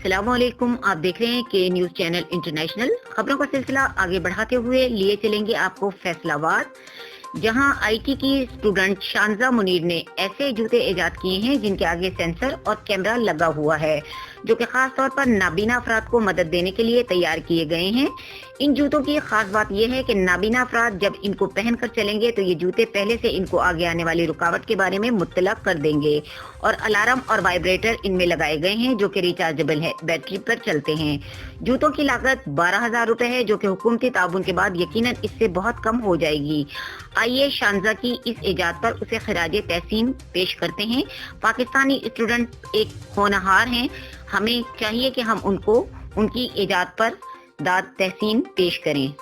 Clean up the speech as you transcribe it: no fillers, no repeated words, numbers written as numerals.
अस्सलाम वालेकुम। आप देख रहे हैं के न्यूज चैनल इंटरनेशनल। खबरों का सिलसिला आगे बढ़ाते हुए लिए चलेंगे आपको फैसलाबाद, जहां आईटी की स्टूडेंट शानजा मुनीर ने ऐसे जूते इजाद किए हैं जिनके आगे सेंसर और कैमरा लगा हुआ है, जो कि खास तौर पर नाबीना अफराद को मदद देने के लिए तैयार किए गए हैं। इन जूतों की खास बात यह है कि नाबीना अफराद जब इनको पहनकर चलेंगे तो ये जूते पहले से इनको आगे आने वाली रुकावट के बारे में मुत्तला कर देंगे और अलार्म और वाइब्रेटर इनमें लगाए गए हैं जो कि रिचार्जेबल है, बैटरी पर चलते हैं। जूतों की लागत 12,000 रुपए है, जो कि हुकूमती ताउन के बाद यकीनन इससे बहुत कम हो जाएगी। आइए शानजा की इस इजाद पर उसे खराजे तहसीन पेश करते हैं। पाकिस्तानी स्टूडेंट एक होनहार हैं, हमें चाहिए कि हम उनको उनकी इजाद पर दाद तहसीन पेश करें।